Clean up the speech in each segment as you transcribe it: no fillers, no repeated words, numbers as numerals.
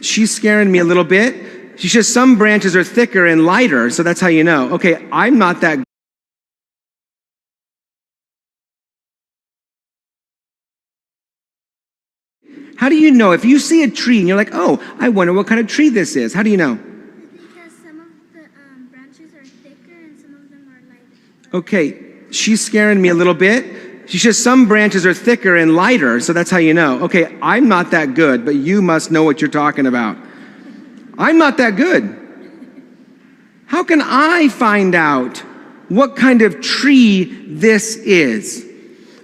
she's scaring me a little bit. She says some branches are thicker and lighter, so that's how you know. Okay, I'm not that. How do you know? If you see a tree and you're like, oh, I wonder what kind of tree this is. How do you know? Because some of the branches are thicker and some of them are lighter. Okay, she's scaring me a little bit. She says some branches are thicker and lighter, so that's how you know. Okay, I'm not that good, but you must know what you're talking about. I'm not that good. How can I find out what kind of tree this is?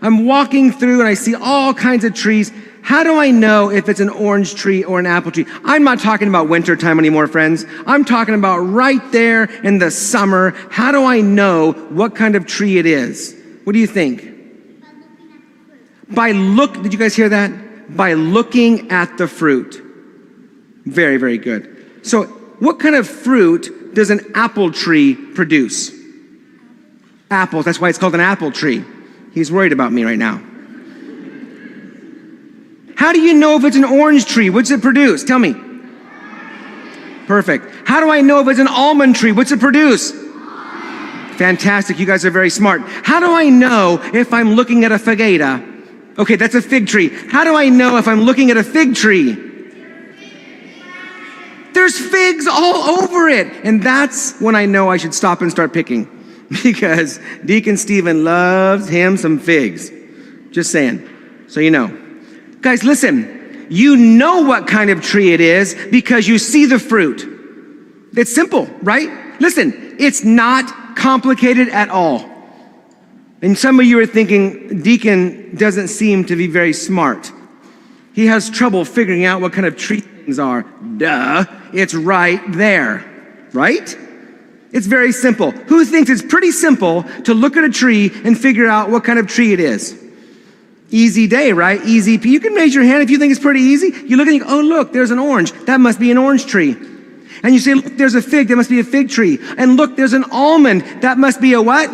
I'm walking through and I see all kinds of trees. How do I know if it's an orange tree or an apple tree? I'm not talking about winter time anymore, friends. I'm talking about right there in the summer. How do I know what kind of tree it is? What do you think? Did you guys hear that? By looking at the fruit. Very, very good. So what kind of fruit does an apple tree produce? Apples, that's why it's called an apple tree. He's worried about me right now. How do you know if it's an orange tree? What's it produce? Tell me. Perfect. How do I know if it's an almond tree? What's it produce? Fantastic. You guys are very smart. How do I know if I'm looking at a figueira? Okay, that's a fig tree. How do I know if I'm looking at a fig tree? There's figs all over it. And that's when I know I should stop and start picking. Because Deacon Stephen loves him some figs. Just saying. So you know. Guys, listen, you know what kind of tree it is because you see the fruit. It's simple, right? Listen, it's not complicated at all. And some of you are thinking, Deacon doesn't seem to be very smart. He has trouble figuring out what kind of tree things are. Duh, it's right there, right? It's very simple. Who thinks it's pretty simple to look at a tree and figure out what kind of tree it is? Easy day, right? Easy. You can raise your hand if you think it's pretty easy. You look and you go, oh, look, there's an orange. That must be an orange tree. And you say, look, there's a fig. That must be a fig tree. And look, there's an almond. That must be a what?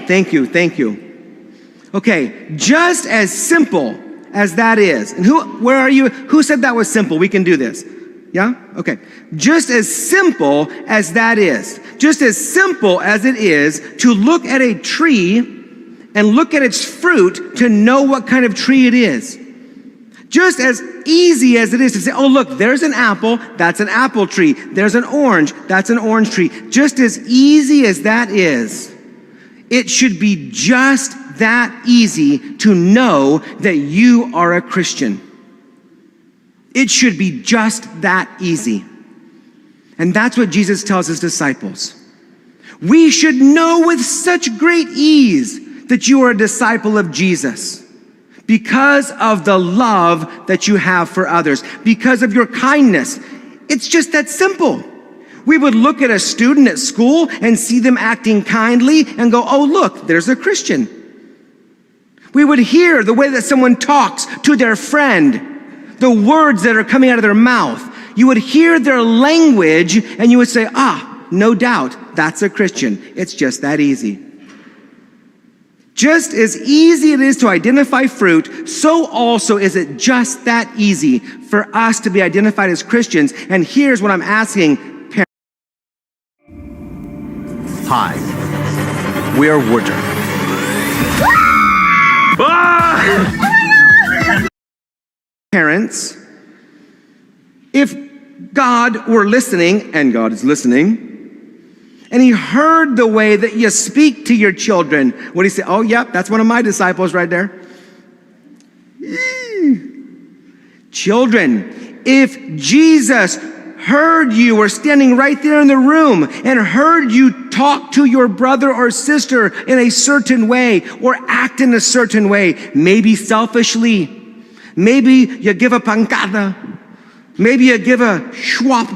Thank you. Thank you. Okay, just as simple as that is. And where are you? Who said that was simple? We can do this. Yeah? Okay. Just as simple as that is. Just as simple as it is to look at a tree and look at its fruit to know what kind of tree it is. Just as easy as it is to say, oh, look, there's an apple, that's an apple tree. There's an orange, that's an orange tree. Just as easy as that is, it should be just that easy to know that you are a Christian. It should be just that easy. And that's what Jesus tells his disciples. We should know with such great ease that you are a disciple of Jesus because of the love that you have for others, because of your kindness. It's just that simple. We would look at a student at school and see them acting kindly and go, oh, look, there's a Christian. We would hear the way that someone talks to their friend, the words that are coming out of their mouth. You would hear their language and you would say, no doubt, that's a Christian. It's just that easy. Just as easy it is to identify fruit, so also is it just that easy for us to be identified as Christians. And here's what I'm asking parents. Hi, we are Water. Parents, if God were listening, and God is listening, and he heard the way that you speak to your children, would he say, oh, yep, that's one of my disciples right there? Children, if Jesus heard you were standing right there in the room and heard you talk to your brother or sister in a certain way or act in a certain way, maybe selfishly, maybe you give a pancada, maybe you give a schwab.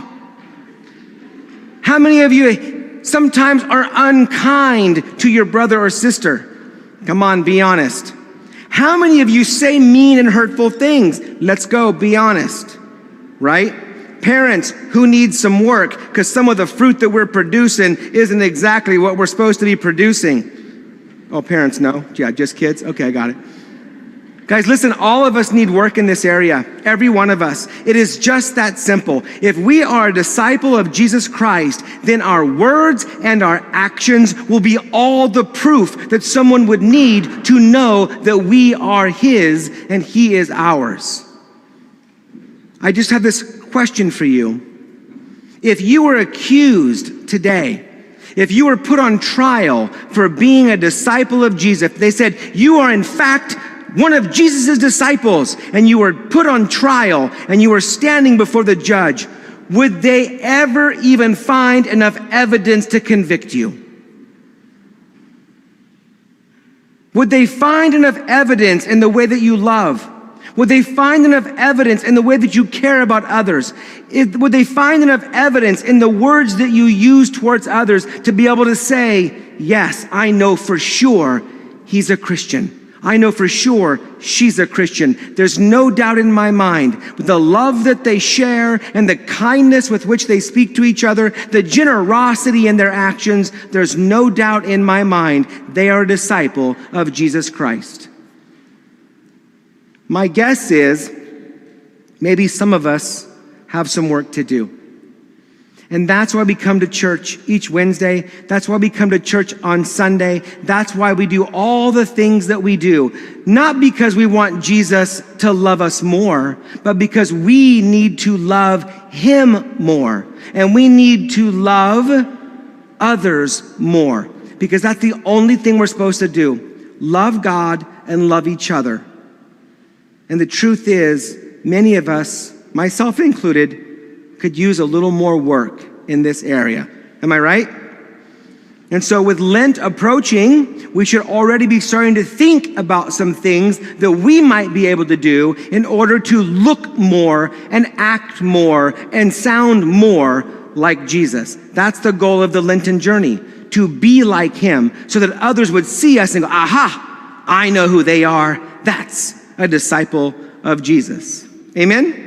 How many of you sometimes are unkind to your brother or sister? Come on, be honest. How many of you say mean and hurtful things? Let's go, be honest, right? Parents who need some work because some of the fruit that we're producing isn't exactly what we're supposed to be producing. Oh, parents, no? Yeah, just kids? Okay, I got it. Guys, listen, all of us need work in this area. Every one of us. It is just that simple. If we are a disciple of Jesus Christ, then our words and our actions will be all the proof that someone would need to know that we are his and he is ours. I just have this question for you. If you were accused today, if you were put on trial for being a disciple of Jesus, if they said you are in fact one of Jesus' disciples, and you were put on trial and you were standing before the judge, would they ever even find enough evidence to convict you? Would they find enough evidence in the way that you love? Would they find enough evidence in the way that you care about others? Would they find enough evidence in the words that you use towards others to be able to say, yes, I know for sure he's a Christian. I know for sure she's a Christian. There's no doubt in my mind with the love that they share and the kindness with which they speak to each other, the generosity in their actions, there's no doubt in my mind they are a disciple of Jesus Christ. My guess is maybe some of us have some work to do. And that's why we come to church each Wednesday. That's why we come to church on Sunday. That's why we do all the things that we do. Not because we want Jesus to love us more, but because we need to love him more. And we need to love others more. Because that's the only thing we're supposed to do. Love God and love each other. And the truth is, many of us, myself included, could use a little more work in this area. Am I right? And so with Lent approaching, we should already be starting to think about some things that we might be able to do in order to look more and act more and sound more like Jesus. That's the goal of the Lenten journey, to be like him so that others would see us and go, aha, I know who they are. That's a disciple of Jesus. Amen?